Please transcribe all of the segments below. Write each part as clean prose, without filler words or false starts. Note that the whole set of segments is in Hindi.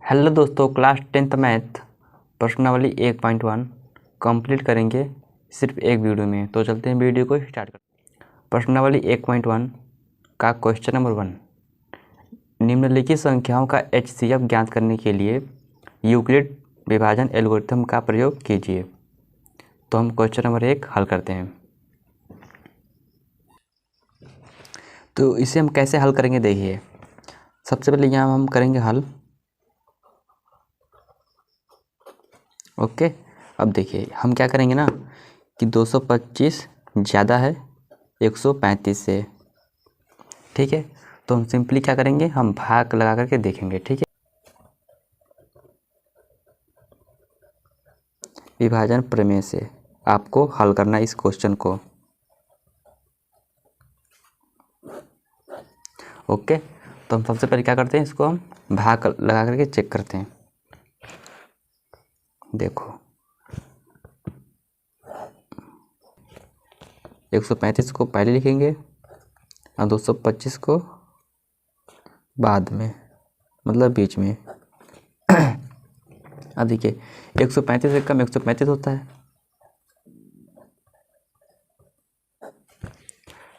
हेलो दोस्तों, क्लास 10th मैथ प्रश्नावली 1.1 कंप्लीट करेंगे सिर्फ एक वीडियो में। तो चलते हैं वीडियो को स्टार्ट करते हैं। प्रश्नावली 1.1 का क्वेश्चन नंबर 1, निम्नलिखित संख्याओं का एचसीएफ ज्ञात करने के लिए यूक्लिड विभाजन एल्गोरिथम का प्रयोग कीजिए। तो हम क्वेश्चन नंबर 1 हल करते हैं। तो इसे हम कैसे हल करेंगे, देखिए सबसे पहले यहाँ हम करेंगे हल। ओके, अब देखिए हम क्या करेंगे ना कि 225 ज़्यादा है 135 से, ठीक है। तो हम सिंपली क्या करेंगे, हम भाग लगा करके देखेंगे, ठीक है। विभाजन प्रमेय से आपको हल करना है इस क्वेश्चन को। ओके, तो हम सबसे पहले क्या करते हैं, इसको हम भाग लगा करके चेक करते हैं। देखो 135 को पहले लिखेंगे और 225 को बाद में, मतलब बीच में। अब देखिए 135 से कम 135 होता है,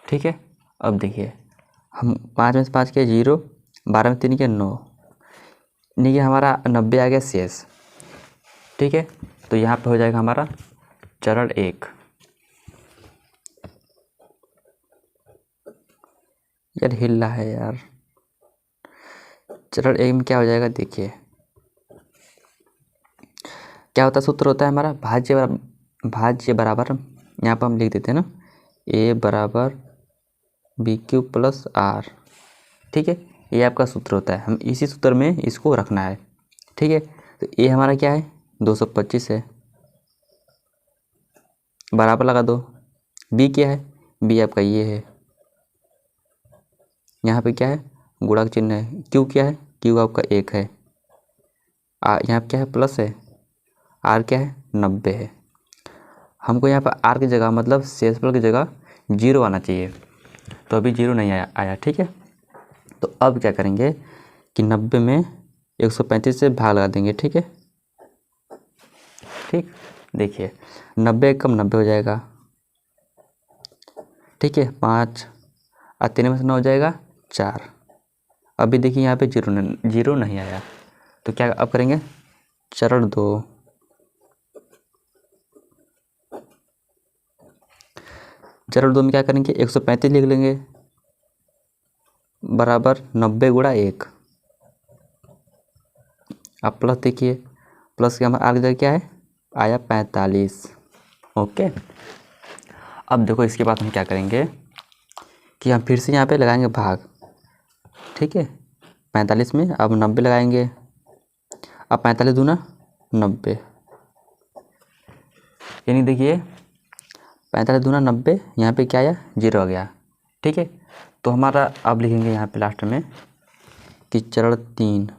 ठीक है। अब देखिए हम 5 में से 5 के 0, 12 में 3 के 9, यानी कि हमारा 90 आ गया शेष, ठीक है। तो यहाँ पे हो जाएगा हमारा चरण 1। यार हिल रहा है यार। चरण 1 में क्या हो जाएगा, देखिए क्या होता है, सूत्र होता है हमारा भाज्य बराबर यहाँ पर हम लिख देते हैं ना, a बराबर बी क्यू प्लस आर, ठीक है। ये आपका सूत्र होता है, हम इसी सूत्र में इसको रखना है, ठीक है। तो a हमारा क्या है 225 है, बराबर लगा दो। b क्या है, b आपका ये है, यहाँ पे क्या है गुणा का चिन्ह है। q क्या है, q आपका 1 है। यहाँ पे क्या है प्लस है, r क्या है 90 है। हमको यहाँ पर r की जगह मतलब शेषफल की जगह 0 आना चाहिए, तो अभी 0 नहीं आया, ठीक है। तो अब क्या करेंगे कि 90 में 135 से भाग लगा देंगे, ठीक है। ठीक, देखिए 90 कम 90 हो जाएगा, ठीक है। 5 और 3 में से 9 हो जाएगा 4। अभी देखिए यहाँ पे 0 नहीं आया, तो क्या अब करेंगे चरण 2। चरण 2 में क्या करेंगे 135 लिख लेंगे बराबर 90 गुणा 1। अब प्लस देखिए, प्लस के हमारा आगे जगह क्या है आया 45। ओके, अब देखो इसके बाद हम क्या करेंगे कि हम फिर से यहाँ पे लगाएंगे भाग, ठीक है। 45 में अब 90 लगाएंगे, अब 45 दूना 90, यानी देखिए 45 दूना 90, यहाँ पे क्या आया 0 आ गया, ठीक है। तो हमारा अब लिखेंगे यहाँ पे लास्ट में कि चरण 3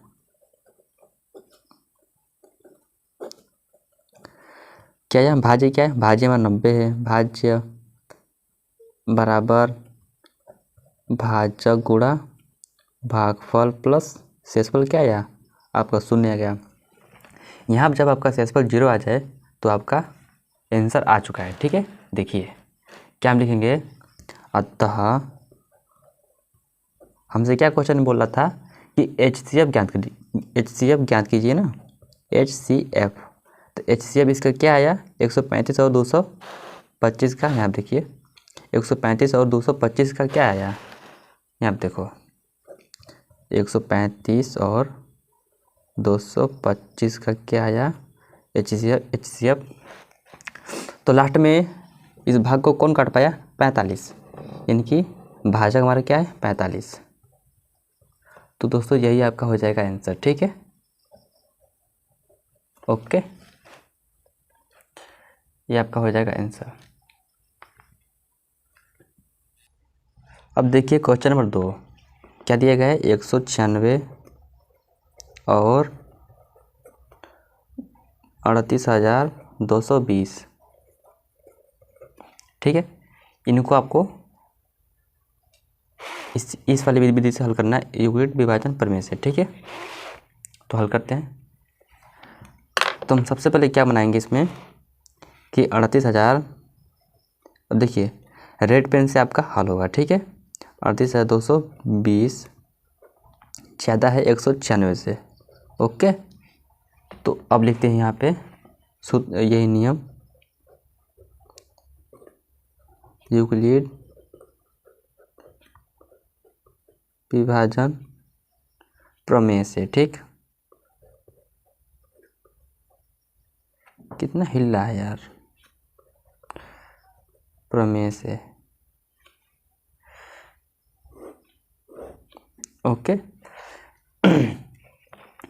क्या है, भाज्य क्या है, भाज्य हमारा 90 है, भाज्य बराबर भाजक गुणा भागफल प्लस शेषफल क्या आया आपका 0 आ गया। यहाँ जब आपका शेषफल 0 आ जाए तो आपका आंसर आ चुका है, ठीक है। देखिए क्या हम लिखेंगे, अतः हमसे क्या क्वेश्चन बोल रहा था कि एचसीएफ ज्ञात कीजिए ना, एचसीएफ। तो एचसीएफ इसका क्या आया 135 और 225 का। यहाँ देखिए 135 और 225 का क्या आया, यहाँ देखो 135 और 225 का क्या आया एचसीएफ। तो लास्ट में इस भाग को कौन काट पाया 45, यानी कि भाजक हमारा क्या है 45। तो दोस्तों यही आपका हो जाएगा आंसर, ठीक है। ओके, ये आपका हो जाएगा आंसर। अब देखिए क्वेश्चन नंबर 2 क्या दिया गया है 196 और 38,220, ठीक है। इनको आपको इस वाली विधि से हल करना है यूक्लिड विभाजन प्रमेय से, ठीक है। तो हल करते हैं। तो हम सबसे पहले क्या बनाएंगे इसमें कि 38,000, अब देखिए रेड पेन से आपका हल होगा, ठीक है। 38,220 ज़्यादा है 196 से, ओके। तो अब लिखते हैं यहाँ पे यही नियम यूक्लिड विभाजन प्रमेय से, ठीक। कितना हिल रहा है यार, प्रमेय से, ओके।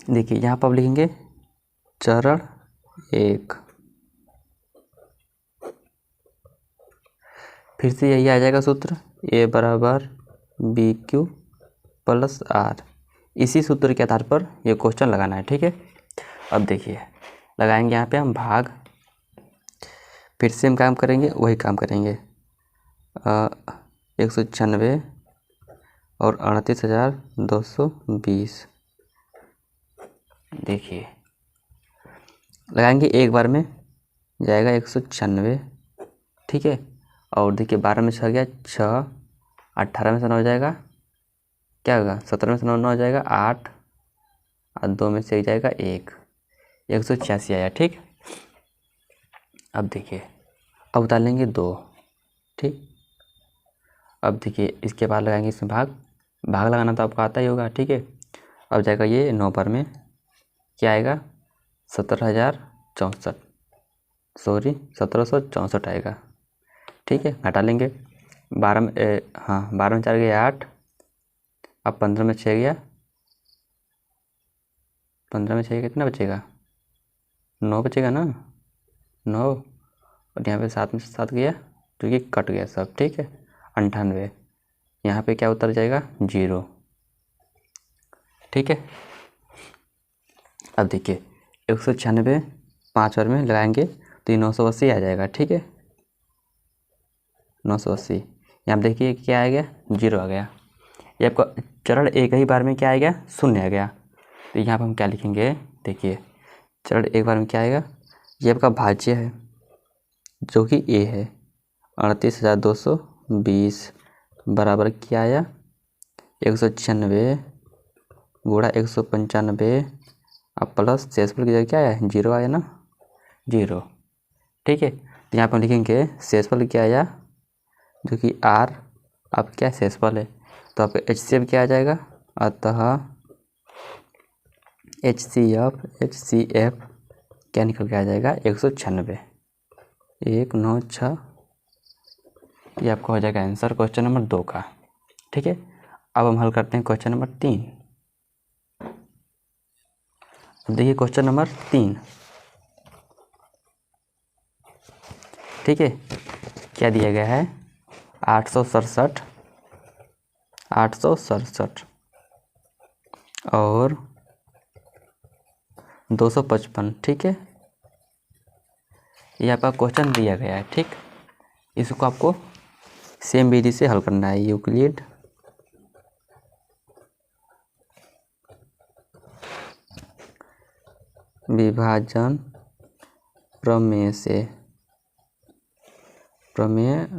देखिए यहाँ पर आप लिखेंगे चरण 1, फिर से यही आ जाएगा सूत्र A बराबर BQ प्लस R। इसी सूत्र के आधार पर ये क्वेश्चन लगाना है, ठीक है। अब देखिए लगाएंगे यहाँ पे हम भाग, फिर से हम काम करेंगे, वही काम करेंगे 196 और 38,220। देखिए लगाएंगे एक बार में, जाएगा 196, ठीक है। और देखिए 12 में 6 गया 6, 18 में से 9 हो जाएगा, क्या होगा 17 में से 9 हो जाएगा 8, और 2 में से 1 जाएगा 1, 186 आया, ठीक। अब देखिए अब उतार लेंगे 2, ठीक। अब देखिए इसके बाद लगाएंगे इसमें भाग लगाना तो आपको आता ही होगा, ठीक है। अब जाएगा ये 9 पर में क्या आएगा 17,064, सॉरी 1764 आएगा, ठीक है। घटा लेंगे 12 में 12 में 4 गया 8, अब 15 में 6 गया, 15 में 6 कितना बचेगा 9 बचेगा ना, 9, और यहाँ पे 7 में 7 गया जो कि कट गया सब, ठीक है। 98, यहाँ पे क्या उतर जाएगा 0, ठीक है। अब देखिए 196 5 और में लगाएंगे तो ये 980 आ जाएगा, ठीक है। 980, यहाँ देखिए क्या आ गया 0 आ गया। ये आपका चरण एक ही बार में क्या आ गया 0 आ गया। तो यहाँ पर हम क्या लिखेंगे, देखिए चरण एक बार में क्या आएगा, ये आपका भाज्य है जो कि A है 38,220 बराबर क्या आया 196 गुणा 195 अब प्लस शेषफल की जगह क्या आया 0 आया ना, 0, ठीक है। तो यहाँ पर लिखेंगे शेषफल क्या आया जो कि R अब क्या शेषफल है, तो आपका HCF क्या आ जाएगा, अतः HCF क्या निकल के आ जाएगा 196, 196, ये आपका हो जाएगा आंसर क्वेश्चन नंबर 2 का, ठीक है। अब हम हल करते हैं क्वेश्चन नंबर 3। देखिए क्वेश्चन नंबर 3, ठीक है। क्या दिया गया है 867 और 255, ठीक है। ये आपका क्वेश्चन दिया गया है, ठीक। इसको आपको सेम विधि से हल करना है, यूक्लिड विभाजन प्रमेय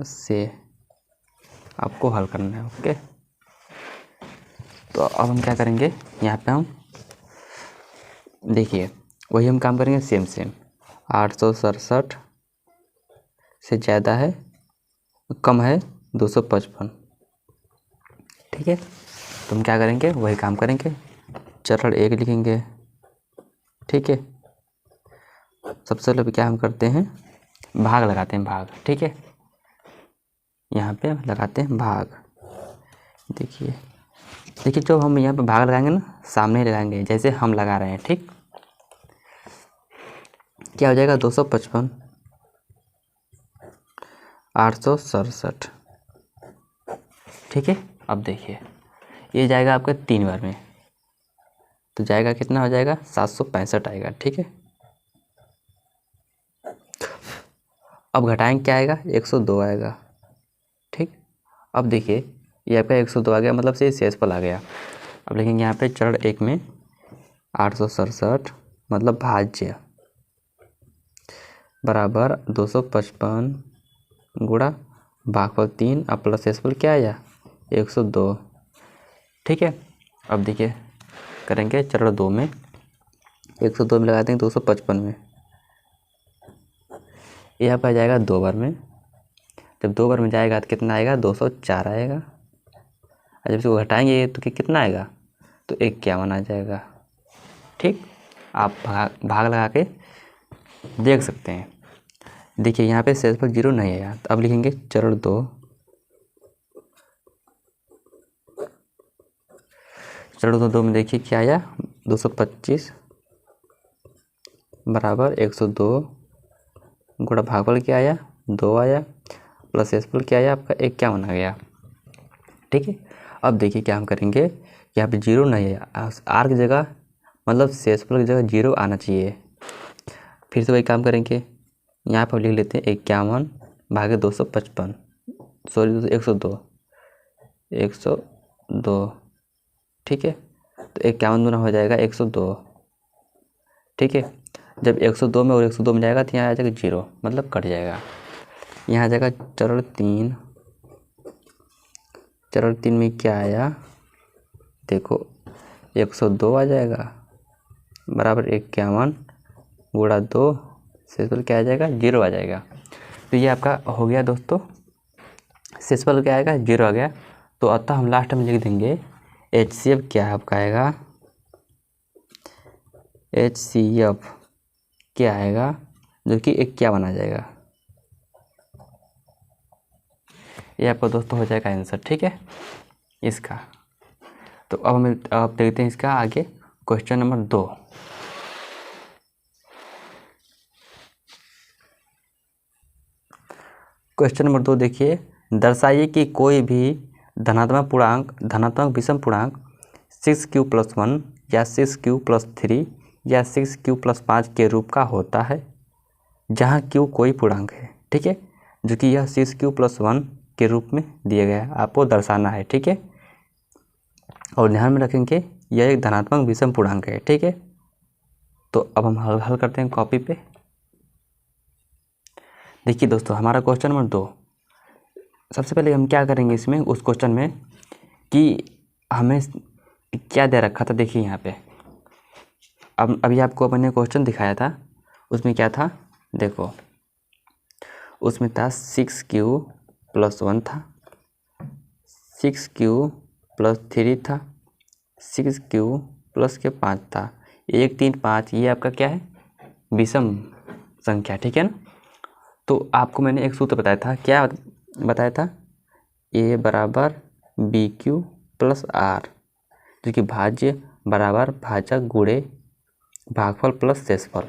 से आपको हल करना है, ओके। तो अब हम क्या करेंगे, यहाँ पे हम देखिए वही हम काम करेंगे सेम 867 से ज़्यादा है कम है 255, ठीक है। तो हम क्या करेंगे वही काम करेंगे, चरण 1 लिखेंगे, ठीक है। सबसे पहले क्या हम करते हैं भाग लगाते हैं, भाग, ठीक है। यहाँ पे लगाते हैं भाग, देखिए जब हम यहाँ पे भाग लगाएंगे ना सामने लगाएंगे जैसे हम लगा रहे हैं, ठीक। क्या हो जाएगा 255 867, ठीक है। अब देखिए ये जाएगा आपका 3 बार में, तो जाएगा कितना हो जाएगा 765 आएगा, ठीक है। अब घटाएंगे क्या आएगा 102 आएगा, ठीक। अब देखिए ये आपका 102 आ गया, मतलब से शेषफल आ गया। अब लिखेंगे यहाँ पे चरण 1 में 867 मतलब भाज्य बराबर 255 गुणा भागफल 3 अब प्लस शेषफल क्या आया 102। ठीक है, अब देखिए करेंगे चरण 2 में। 102 में लगा देंगे 255 में, यह आपका जाएगा 2 बार में। जब 2 बार में जाएगा तो कितना आएगा 204 आएगा। और जब इसको घटाएंगे तो कितना आएगा तो 51 आ जाएगा। ठीक, आप भाग लगा के देख सकते हैं। देखिए यहाँ पे शेषफल 0 नहीं आया, तो अब लिखेंगे चरण 2। चरण 2 में देखिए क्या आया 225 बराबर 102 गुणा भागफल क्या आया 2 आया प्लस शेषफल क्या आया आपका 51 आ गया। ठीक है, अब देखिए क्या हम करेंगे, यहाँ पे 0 नहीं है, आर की जगह मतलब शेषफल की जगह 0 आना चाहिए। फिर से वही काम करेंगे, यहाँ पर लिख लेते हैं 51 भागे 255 सॉरी 102। ठीक है, तो 51 गुना हो जाएगा 102। ठीक है, जब 102 में और 102 में जाएगा तो यहाँ आ जाएगा 0 मतलब कट जाएगा। यहाँ आ जाएगा चरण 3। चरण 3 में क्या आया देखो 102 आ जाएगा बराबर 51 गुणा 2 शेषफल क्या आ जाएगा 0 आ जाएगा। तो ये आपका हो गया दोस्तों, शेषफल क्या आएगा 0 आ गया। तो अतः हम लास्ट में लिख देंगे HCF क्या आपका आएगा, HCF क्या आएगा जो कि 51 आ जाएगा। ये आपका दोस्तों हो जाएगा आंसर। ठीक है इसका। तो अब देखते हैं इसका आगे क्वेश्चन नंबर 2। क्वेश्चन नंबर 2 देखिए, दर्शाइए कि कोई भी धनात्मक विषम पूर्णांक 6q+1 या 6q+3 या 6q+5 के रूप का होता है जहाँ q कोई पूर्णांक है। ठीक है, जो कि यह 6q+1 के रूप में दिया गया है, आपको दर्शाना है। ठीक है, और ध्यान में रखेंगे यह एक धनात्मक विषम पूर्णांक है। ठीक है, तो अब हम हल करते हैं कॉपी पे। देखिए दोस्तों हमारा क्वेश्चन नंबर 2, सबसे पहले हम क्या करेंगे इसमें उस क्वेश्चन में कि हमें क्या दे रखा था। देखिए यहाँ पे अब अभी आपको मैंने क्वेश्चन दिखाया था, उसमें क्या था देखो, उसमें था 6q+1 था, 6q+3 था, 6q+5 था। 1 3 5 ये आपका क्या है विषम संख्या। ठीक है ना, तो आपको मैंने एक सूत्र बताया था, क्या बताया था A बराबर BQ+R जो कि भाज्य बराबर भाजक गुणे भागफल प्लस शेषफल।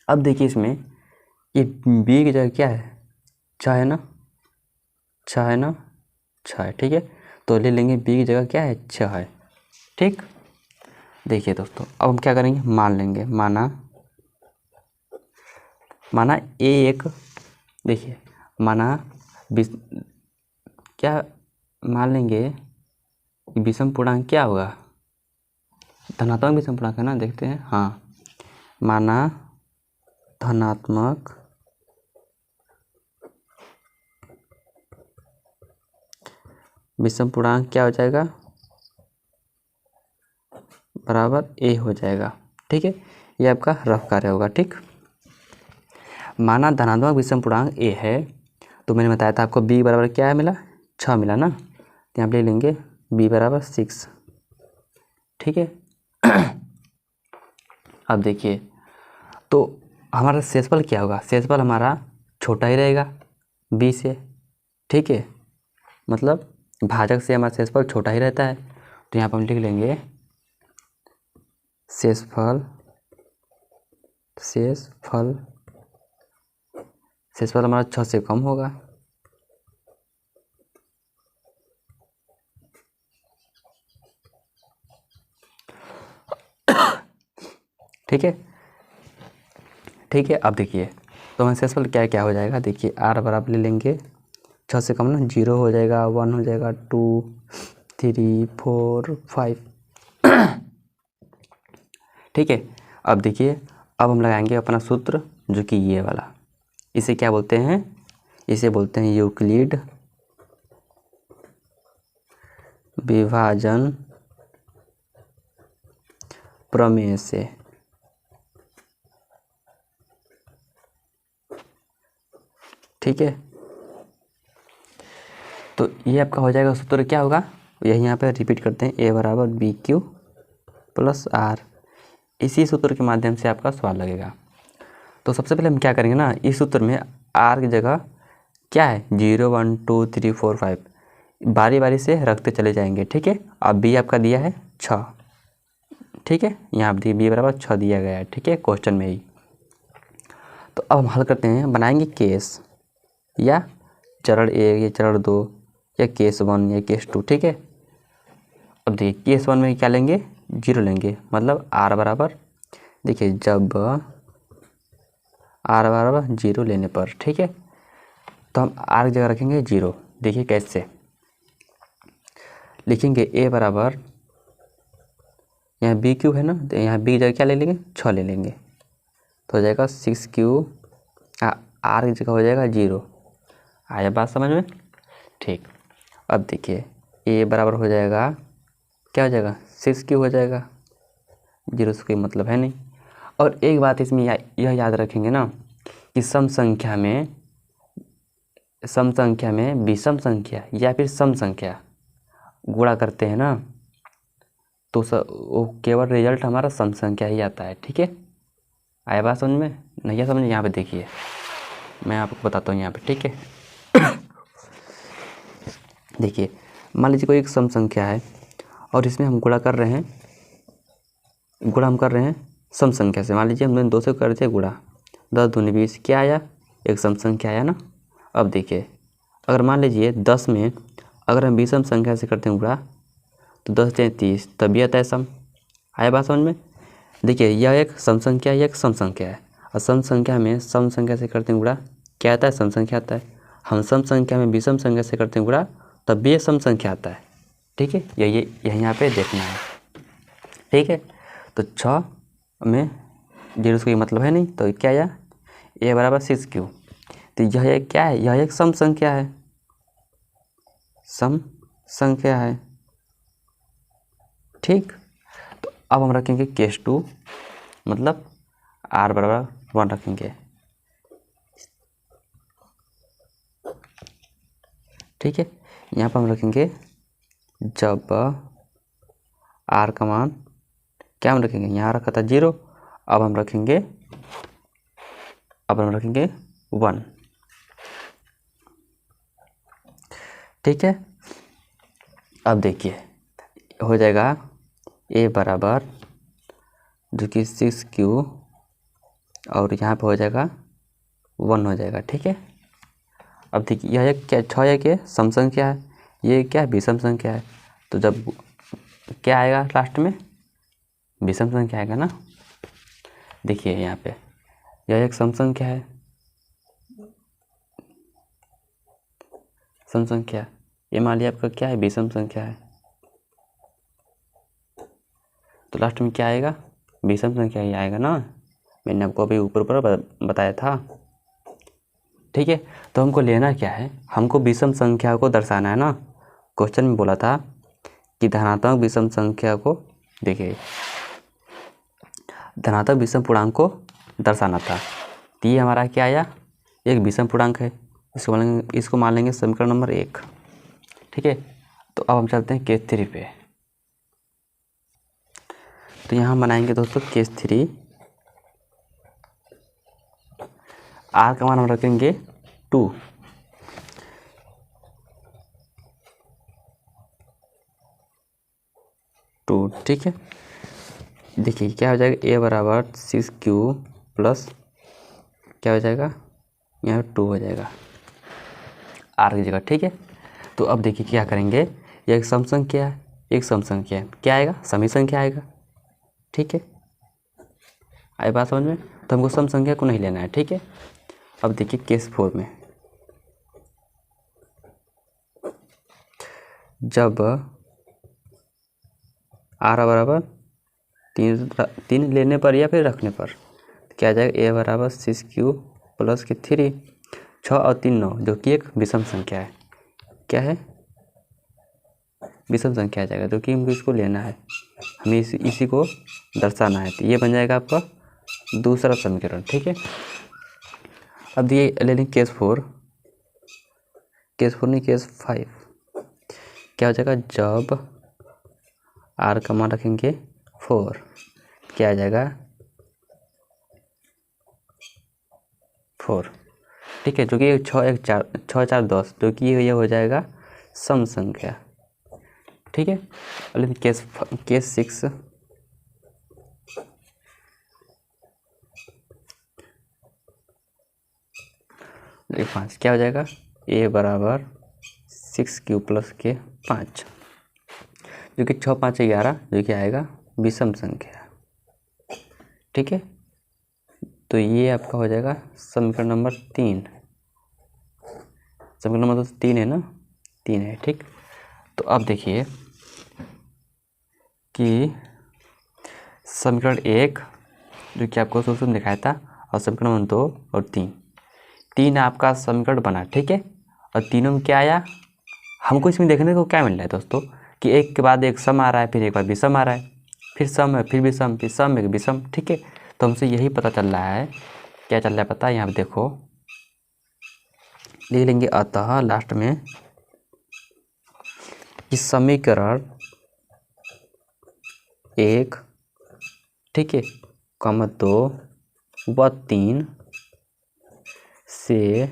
अब देखिए इसमें ये B की जगह क्या है 6 है ना, 6 है ना, 6 है। ठीक है, तो ले लेंगे B की जगह क्या है 6 है। ठीक, देखिए दोस्तों अब हम क्या करेंगे मान लेंगे, माना A एक, देखिए माना क्या मान लेंगे विषम पूर्णांक क्या होगा धनात्मक विषम पूर्णांक है ना, देखते हैं। हाँ, माना धनात्मक विषम पूर्णांक क्या हो जाएगा बराबर A हो जाएगा। ठीक है, ये आपका रफ कार्य होगा। ठीक, माना धनात्मक विषम पूर्णांक A है, तो मैंने बताया था आपको B बराबर क्या है मिला 6 मिला ना, तो यहाँ पे ले लेंगे B बराबर 6। ठीक है, अब देखिए तो हमारा शेषफल क्या होगा, शेषफल हमारा छोटा ही रहेगा B से। ठीक है, मतलब भाजक से हमारा शेषफल छोटा ही रहता है, तो यहाँ पर हम लिख लेंगे शेषफल हमारा 6 से कम होगा। ठीक है, ठीक है, अब देखिए तो हमारा शेषफल क्या क्या हो जाएगा, देखिए R बराबर ले लेंगे 6 से कम ना, 0 हो जाएगा, 1 हो जाएगा, 2 3 4 5 ठीक है। अब देखिए, अब हम लगाएंगे अपना सूत्र जो कि ये वाला। इसे क्या बोलते हैं? इसे बोलते हैं यूक्लिड विभाजन प्रमेय से। ठीक है, तो ये आपका हो जाएगा सूत्र। क्या होगा यही यहाँ पे रिपीट करते हैं, ए बराबर बी क्यू प्लस आर। इसी सूत्र के माध्यम से आपका सवाल लगेगा। तो सबसे पहले हम क्या करेंगे ना, इस सूत्र में आर की जगह क्या है 0 1 2 3 4 5 बारी बारी से रखते चले जाएंगे। ठीक है, अब बी आपका दिया है 6। ठीक है, यहाँ पर बी बराबर 6 दिया गया है। ठीक है, क्वेश्चन में ही। तो अब हम हल करते हैं, बनाएंगे केस या चरण 1 या चरण 2 या केस 1 या केस 2। ठीक है, अब देखिए केस 1 में क्या लेंगे, 0 लेंगे, मतलब आर बराबर, देखिए जब आर बराबर 0 लेने पर, ठीक है, तो हम आर की जगह रखेंगे 0। देखिए कैसे लिखेंगे, ए बराबर, यहाँ बी क्यू है ना, तो यहाँ बी की जगह क्या ले लेंगे, 6 ले लेंगे, तो हो जाएगा 6 क्यू। आर की जगह हो जाएगा 0। आया बात समझ में? ठीक, अब देखिए ए बराबर हो जाएगा, क्या हो जाएगा 6 क्यू हो जाएगा, 0 से कोई मतलब है नहीं। और एक बात इसमें यह याद रखेंगे ना कि सम संख्या में विषम संख्या या फिर सम संख्या गुणा करते हैं ना, तो वो केवल रिजल्ट हमारा सम संख्या ही आता है। ठीक है, आया बात समझ में? नहीं है समझ? यहाँ पे देखिए मैं आपको बताता हूँ यहाँ पे। ठीक है, देखिए मान लीजिए कोई एक सम संख्या है और इसमें हम गुणा कर रहे हैं, सम संख्या से। मान लीजिए हमने 2 से कर दिया गुणा, 10 दूनी 20, क्या आया, एक सम संख्या आया ना। अब देखिए अगर मान लीजिए 10 में अगर हम विषम संख्या से करते हैं गुणा, तो 10 × 30, तब यह आता है सम। आया बात समझ में? देखिए यह एक सम संख्या है, यह एक सम संख्या है, और सम संख्या में सम संख्या से करते हैं गुणा, क्या आता है, सम संख्या आता है। हम सम संख्या में विषम संख्या से करते हैं गुणा, तब भी ये सम संख्या आता है। ठीक है, यही यहाँ पे देखना है। ठीक है, तो 6 में 0 से कोई मतलब है नहीं, तो क्या आया, ए बराबर 6 क्यू। तो यह एक क्या है, यह एक सम संख्या है, सम संख्या है। ठीक, तो अब हम रखेंगे केस 2, मतलब आर बराबर 1 रखेंगे। ठीक है, यहाँ पर हम रखेंगे जब आर का मान, क्या हम रखेंगे, यहाँ रखा था 0, अब हम रखेंगे 1। ठीक है, अब देखिए हो जाएगा ए बराबर जो कि 6 क्यू, और यहाँ पे हो जाएगा 1 हो जाएगा। ठीक है, अब देखिए यह एक क्या 6 है, क्या सम संख्या है, ये क्या विषम संख्या है, तो जब क्या आएगा लास्ट में, विषम संख्या आएगा ना। देखिए यहाँ पे यह एक सम संख्या है, सम संख्या, ये मान लिया आपका क्या है, विषम संख्या है, तो लास्ट में क्या आएगा, विषम संख्या ही आएगा ना। मैंने आपको अभी ऊपर बताया था। ठीक है, तो हमको लेना क्या है, हमको विषम संख्या को दर्शाना है ना। क्वेश्चन में बोला था कि धनात्मक विषम संख्या को, देखिए धनात्मक विषम पूर्णांक को दर्शाना था, तो ये हमारा क्या आया, एक विषम पूर्णांक है, इसको मान लेंगे समीकरण नंबर 1। ठीक है, तो अब हम चलते हैं केस 3 पे। तो यहाँ बनाएंगे दोस्तों केस 3, आर का मान हम रखेंगे 2। ठीक है, देखिए क्या हो जाएगा, ए बराबर 6 क्यू प्लस क्या हो जाएगा, यहाँ 2 हो जाएगा आर की जगह। ठीक है, तो अब देखिए क्या करेंगे, ये एक सम संख्या है, एक सम संख्या है, क्या आएगा, समी संख्या आएगा। ठीक है, आई बात समझ में? तो हमको सम संख्या को नहीं लेना है। ठीक है, अब देखिए केस 4 में, जब आर बराबर तीन लेने पर या फिर रखने पर क्या आ जाएगा, ए बराबर 6 प्लस के 3, 6 और 3 9, जो कि एक विषम संख्या है। क्या है, विषम संख्या आ जाएगा, जो कि हमको इसको लेना है, हमें इसी को दर्शाना है। तो ये बन जाएगा आपका दूसरा समीकरण। ठीक है, अब ये ले लें केस 4 नहीं, केस 5। क्या हो जाएगा, जब आर का मान रखेंगे 4, क्या आ जाएगा 4। ठीक है, जो कि 6 4 10, जो कि ये हो जाएगा सम संख्या। ठीक है, लेकिन केस 6, देखिए 5 क्या हो जाएगा, ए बराबर 6 प्लस के 5, जो कि 6 5 11, जो कि आएगा विषम संख्या। ठीक है, तो ये आपका हो जाएगा समीकरण नंबर 3। समीकरण नंबर तो 3 है ना, 3 है। ठीक, तो अब देखिए कि समीकरण 1 जो कि आपको शुरू में दिखाया था, और समीकरण नंबर 2 और 3 आपका समीकरण बना। ठीक है, और तीनों में क्या आया, हमको इसमें देखने को क्या मिल रहा है दोस्तों, कि एक के बाद एक सम आ रहा है, फिर एक बार विषम आ रहा है, फिर सम है, फिर विषम, फिर सम है, विषम। ठीक है, तो हमसे यही पता चल रहा है, क्या चल रहा है पता है, यहाँ पे देखो लिख लेंगे, अतः लास्ट में इस समीकरण 1, ठीक है, 2 व 3 से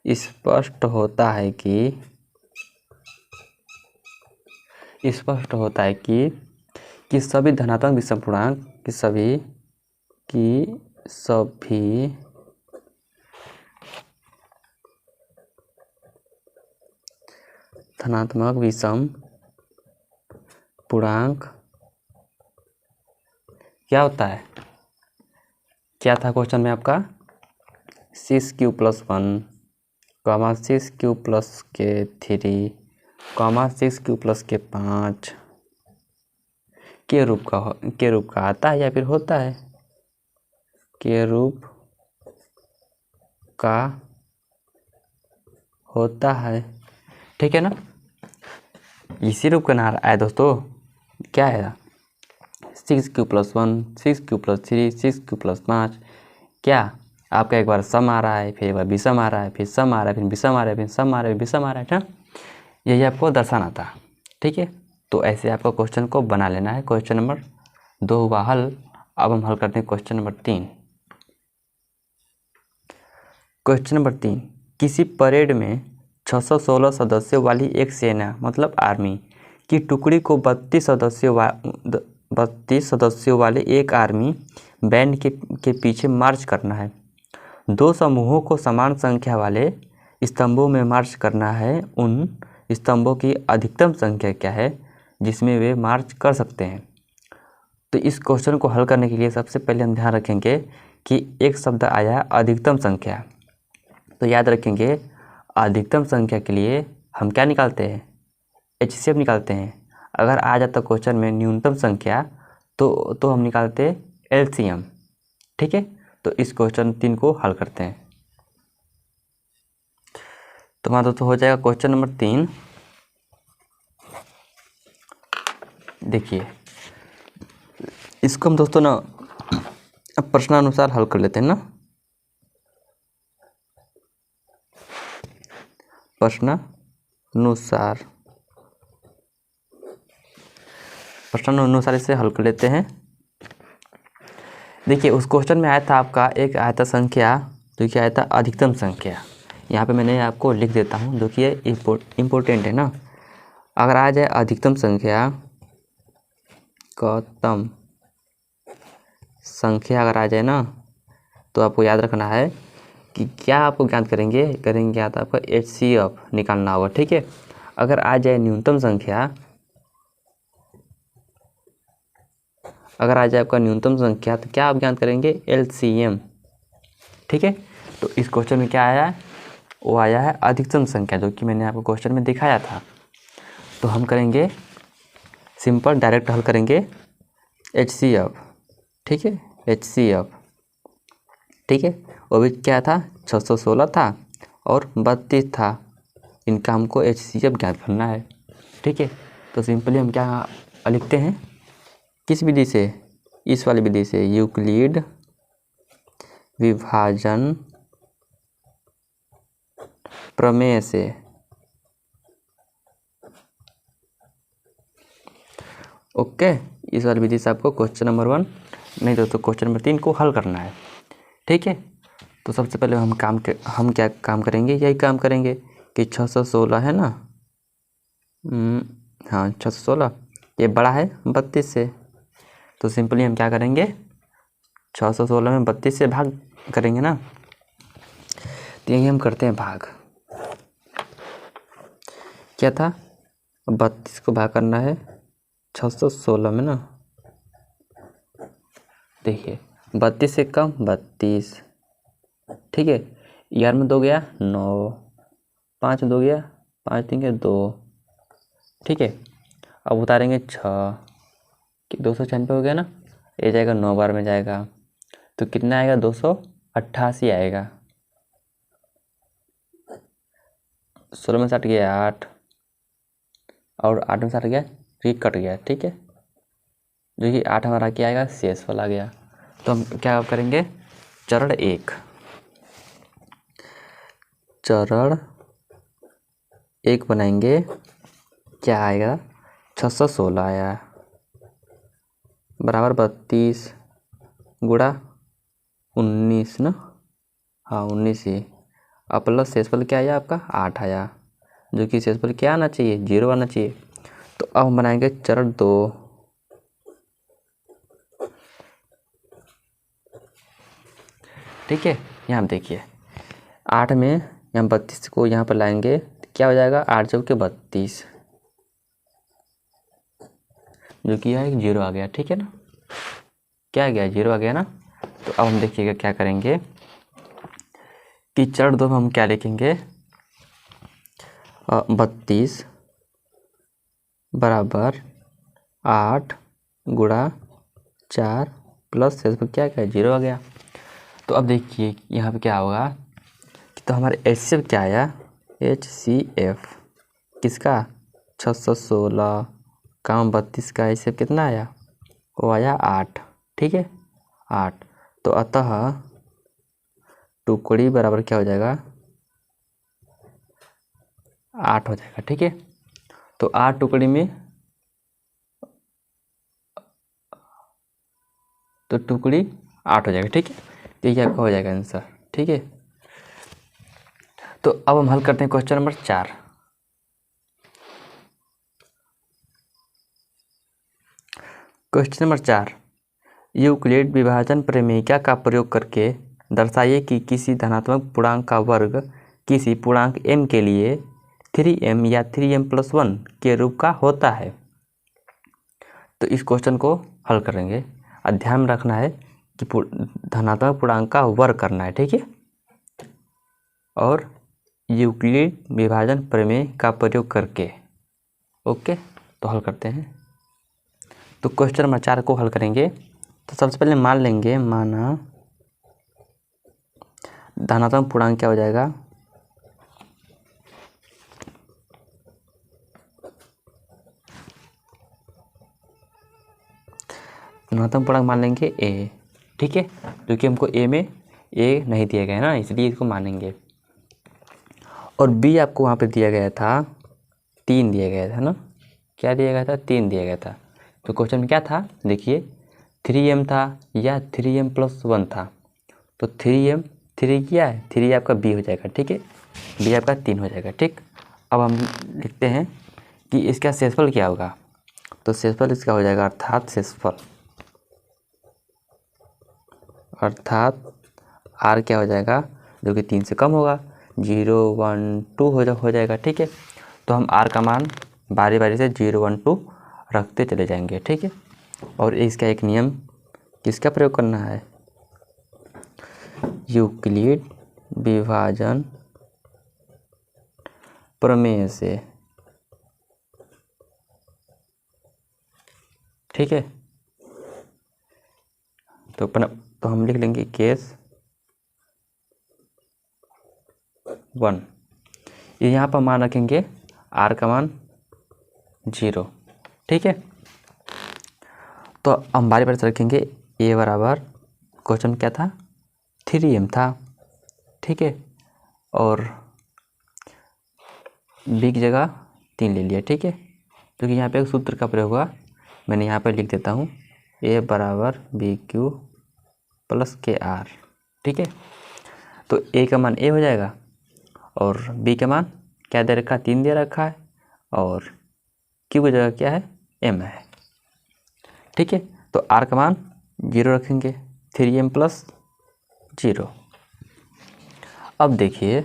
स्पष्ट होता है कि सभी धनात्मक विषम पूर्णांक की सभी धनात्मक विषम पूर्णांक क्या होता है, क्या था क्वेश्चन में आपका, 6 प्लस 1, 6 प्लस के 3, 6 प्लस के 5 के रूप का आता है या फिर होता है, के रूप का होता है। ठीक है ना, इसी रूप का नाम आया दोस्तों, क्या है 6 प्लस 1, 6 प्लस 3, 6 प्लस 5, क्या आपका एक बार सम आ रहा है, फिर एक बार विषम आ रहा है, फिर सम आ रहा है, फिर विषम आ रहा है, फिर सम आ रहा है, विषम आ रहा है ना, यही आपको दर्शाना था। ठीक है, तो ऐसे आपको क्वेश्चन को बना लेना है। क्वेश्चन नंबर 2 हुआ हल। अब हम हल करते हैं क्वेश्चन नंबर 3। क्वेश्चन नंबर 3, किसी परेड में 616 सदस्यों वाली एक सेना मतलब आर्मी की टुकड़ी को 32 सदस्यों वाले एक आर्मी बैंड के पीछे मार्च करना है। 2 समूहों को समान संख्या वाले स्तंभों में मार्च करना है। उन स्तंभों की अधिकतम संख्या क्या है जिसमें वे मार्च कर सकते हैं। तो इस क्वेश्चन को हल करने के लिए सबसे पहले हम ध्यान रखेंगे कि एक शब्द आया अधिकतम संख्या। तो याद रखेंगे, अधिकतम संख्या के लिए हम क्या निकालते हैं, HCF निकालते हैं। अगर आ जाता क्वेश्चन में न्यूनतम संख्या तो हम निकालते LCM। ठीक है, तो इस क्वेश्चन 3 को हल करते हैं। तो हमारा दोस्तों हो जाएगा क्वेश्चन नंबर 3। देखिए इसको हम दोस्तों ना अब प्रश्नानुसार हल कर लेते हैं ना, प्रश्नानुसार इसे हल कर लेते हैं। देखिए उस क्वेश्चन में आया था आपका एक आया था संख्या, जो कि आया था अधिकतम संख्या। यहाँ पे मैंने आपको लिख देता हूँ, जो कि ये इम्पोर्टेंट है ना। अगर आ जाए अधिकतम संख्या, कतम संख्या अगर आ जाए ना, तो आपको याद रखना है कि क्या आपको ज्ञात करेंगे क्या था आपका HCF निकालना होगा। ठीक है, अगर आ जाए न्यूनतम संख्या, अगर आ जाए आपका न्यूनतम संख्या, तो क्या आप ज्ञात करेंगे LCM। ठीक है, तो इस क्वेश्चन में क्या आया है, वो आया है अधिकतम संख्या, जो कि मैंने आपको क्वेश्चन में दिखाया था। तो हम करेंगे सिंपल डायरेक्ट हल करेंगे HCF, ठीक है, HCF, ठीक है। वो भी क्या था, 616 था और 32 था, इनका हमको HCF ज्ञात करना है, ठीक है। तो सिंपली हम क्या लिखते हैं, किस विधि से, इस वाली विधि से, यूक्लिड विभाजन प्रमेय से। ओके, इस वाली विधि से आपको क्वेश्चन नंबर 1 नहीं दोस्तों क्वेश्चन नंबर 3 को हल करना है, ठीक है। तो सबसे पहले हम क्या काम करेंगे, यही काम करेंगे कि 616 है ना, हाँ 616, ये बड़ा है 32 से, तो सिंपली हम क्या करेंगे, 616 में 32 से भाग करेंगे ना, तो यही हम करते हैं भाग। क्या था, 32 को भाग करना है 616 में ना, देखिए 32 से कम 32, ठीक है, यार में 2 गया 9, 5 में 2 गया 5 3 2, ठीक है। अब उतारेंगे 6 कि 296 हो गया ना, ये जाएगा 9 बार में जाएगा, तो कितना आएगा, 288 आएगा। 16 में 60 गया 8 और 8 में 60 गया, ये कट गया, ठीक है, जो कि 8 हमारा क्या आएगा, शेष वाला गया। तो हम क्या करेंगे, चरण 1 बनाएंगे, क्या आएगा, 616 आया बराबर 32 गुणा 19 ना, हाँ 19 ही, अब प्लस शेषफल क्या आया आपका 8 आया, जो कि शेषफल क्या आना चाहिए, 0 आना चाहिए। तो अब हम बनाएंगे चरण 2, ठीक है। यहाँ देखिए 8 में यहाँ 32 को यहाँ पर लाएंगे, तो क्या हो जाएगा, 8 चौके 32, जो कि यहाँ एक 0 आ गया, ठीक है ना, क्या आ गया, 0 आ गया ना। तो अब हम देखिएगा क्या करेंगे कि चरण 2 में हम क्या लिखेंगे, 32 बराबर 8 गुणा 4 प्लस शेषफल क्या क्या 0 आ गया। तो अब देखिए यहाँ पे क्या होगा, तो हमारे HCF क्या आया, HCF किसका, 616 काम 32 का HCF कितना आया, वो आया 8, ठीक है 8। तो अतः टुकड़ी बराबर क्या हो जाएगा, 8 हो जाएगा, ठीक है। तो 8 टुकड़ी में, तो टुकड़ी 8 हो जाएगा, ठीक है। तो ये आपका हो जाएगा आंसर, ठीक है। तो अब हम हल करते हैं question number 4। Question number 4, Euclid विभाजन प्रमेयिका का प्रयोग करके दर्शाइए कि किसी धनात्मक पूर्णांक का वर्ग किसी पूर्णांक m के लिए 3m या 3m+1 के रूप का होता है। तो इस क्वेश्चन को हल करेंगे, ध्यान में रखना है कि धनात्मक पूर्णांक का वर्ग करना है, ठीक है, और यूक्लिड विभाजन प्रमेय का प्रयोग करके। ओके, तो हल करते हैं। तो क्वेश्चन नंबर 4 को हल करेंगे, तो सबसे पहले मान लेंगे, माना धनात्मक पूर्णांक क्या हो जाएगा, धनात्मक पूर्णांक मान लेंगे a, ठीक है, क्योंकि हमको a में a नहीं दिया गया है ना, इसलिए इसको मानेंगे। और b आपको वहाँ पे दिया गया था 3 दिया गया था ना, क्या दिया गया था, 3 दिया गया था। तो क्वेश्चन में क्या था, देखिए 3m था या 3m+1 था, तो 3m 3 क्या है, 3 आपका b हो जाएगा, ठीक है, b आपका 3 हो जाएगा, ठीक। अब हम लिखते हैं कि इसका शेषफल क्या होगा, तो शेषफल इसका हो जाएगा अर्थात शेषफल, अर्थात r क्या हो जाएगा, जो कि 3 से कम होगा, 0 1 2 हो जाएगा, ठीक है। तो हम r का मान बारी बारी से 0 1 2 रखते चले जाएंगे, ठीक है। और इसका एक नियम किसका प्रयोग करना है, यूक्लिड विभाजन प्रमेय से। ठीक है। तो हम लिख लेंगे केस 1। यहाँ पर मान रखेंगे r का मान 0। ठीक है। तो हम बारी बारी से रखेंगे a बराबर, क्वेश्चन क्या था, 3m था। ठीक है। और b की जगह 3 ले लिया। ठीक है। क्योंकि यहाँ पे एक सूत्र का प्रयोग हुआ, मैंने यहाँ पे लिख देता हूँ a बराबर BQ प्लस KR। ठीक है। तो a का मान a हो जाएगा और b का मान क्या दे रखा है, 3 दे रखा है, और q की जगह क्या है, m है। ठीक है। तो r का मान 0 रखेंगे, 3m प्लस 0। अब देखिए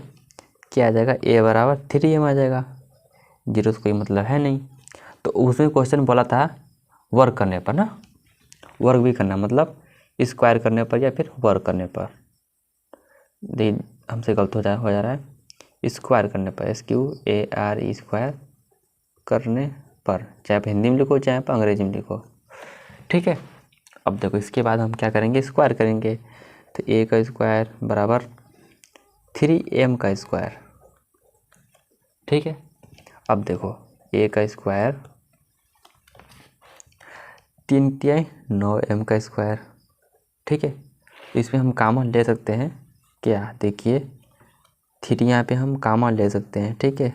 क्या आ जाएगा, a बराबर 3m आ जाएगा, 0 से कोई मतलब है नहीं। तो उसमें क्वेश्चन बोला था वर्क करने पर ना, वर्क भी करना, मतलब स्क्वायर करने पर या फिर वर्क करने पर। देखिए हमसे गलत हो जा रहा है, स्क्वायर करने पर, SQARE स्क्वायर करने पर, चाहे आप हिंदी में लिखो चाहे आप अंग्रेजी में लिखो। ठीक है। अब देखो इसके बाद हम क्या करेंगे, स्क्वायर करेंगे। तो a का स्क्वायर बराबर 3m का स्क्वायर। ठीक है। अब देखो a का स्क्वायर 3 तिहाई 9m का स्क्वायर। ठीक है। इसमें हम कॉमन ले सकते हैं क्या, देखिए 3 यहाँ पे हम कॉमन ले सकते हैं। ठीक है।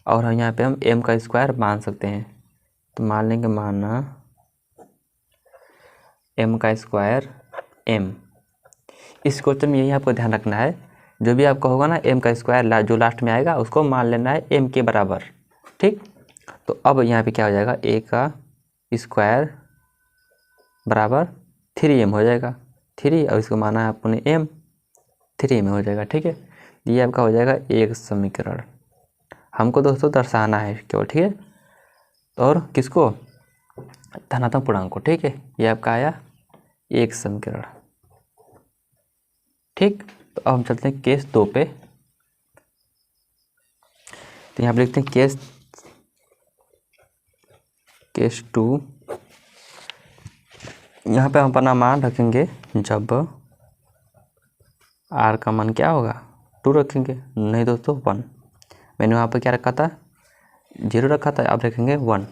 और हम यहाँ पे हम m का स्क्वायर मान सकते हैं, तो मान लेंगे, माना m का स्क्वायर m। इस क्वेश्चन में यही आपको ध्यान रखना है, जो भी आपका होगा ना m का स्क्वायर जो लास्ट में आएगा उसको मान लेना है m के बराबर। ठीक। तो अब यहाँ पे क्या हो जाएगा, a का स्क्वायर बराबर 3m हो जाएगा, 3 और इसको माना है आपने m, 3m हो जाएगा। ठीक है। ये आपका हो जाएगा एक समीकरण। हमको दोस्तों दर्शाना है केवल। ठीक है। और किसको, धनात्मक पूर्णांक को। ठीक है। ये आपका आया एक समीकरण। ठीक। तो अब हम चलते हैं केस 2 पे। तो यहाँ पे लिखते हैं केस 2। यहाँ पे हम अपना मान रखेंगे जब r का मान क्या होगा, 2 रखेंगे, नहीं दोस्तों 1। मैंने वहाँ पे क्या रखा था, 0 रखा था, अब रखेंगे 1।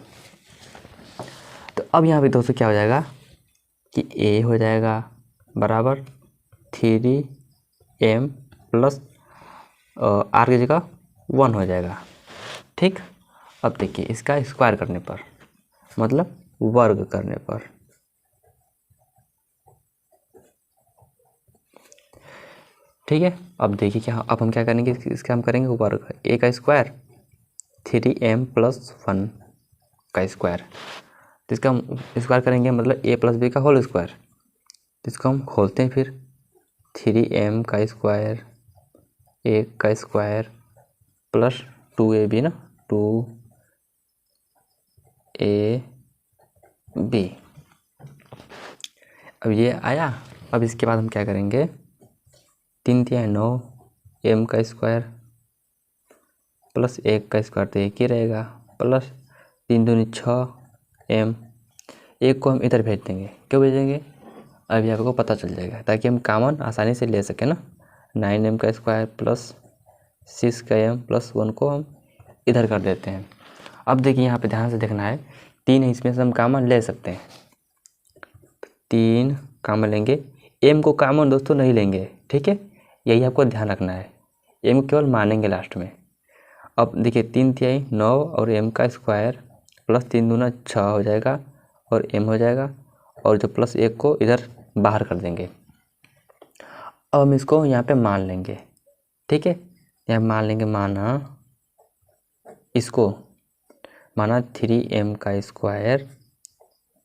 तो अब यहाँ पे दोस्तों क्या हो जाएगा कि a हो जाएगा बराबर 3m प्लस r की जगह 1 हो जाएगा। ठीक। अब देखिए इसका स्क्वायर करने पर, मतलब वर्ग करने पर, ठीक है। अब देखिए क्या, अब हम क्या करेंगे, इसका हम करेंगे वर्ग, a का स्क्वायर 3m प्लस 1 का स्क्वायर। तो इसका हम स्क्वायर करेंगे, मतलब a प्लस b का होल स्क्वायर। तो इसको हम खोलते हैं फिर, 3m का स्क्वायर, a का स्क्वायर प्लस 2ab ना, 2ab। अब ये आया। अब इसके बाद हम क्या करेंगे, 3 तिहाई 9 m का स्क्वायर प्लस 1 का स्क्वायर, तो 1 ही रहेगा, प्लस 3 दूनी 6 m। 1 को हम इधर भेज देंगे, क्यों भेजेंगे, अभी आपको पता चल जाएगा, ताकि हम कॉमन आसानी से ले सकें ना। 9m का स्क्वायर प्लस 6 का m प्लस 1 को हम इधर कर देते हैं। अब देखिए यहाँ पे ध्यान से देखना है, 3 है, इसमें से हम कॉमन ले सकते हैं, 3 कॉमन लेंगे, m को कॉमन दोस्तों नहीं लेंगे। ठीक है। यही आपको ध्यान रखना है, m को केवल मानेंगे लास्ट में। अब देखिए 3 तिहाई 9 और m का स्क्वायर प्लस 3 दूना 6 हो जाएगा और m हो जाएगा, और जो प्लस 1 को इधर बाहर कर देंगे। अब हम इसको यहाँ पे मान लेंगे। ठीक है। यहाँ मान लेंगे, माना इसको, माना 3m का स्क्वायर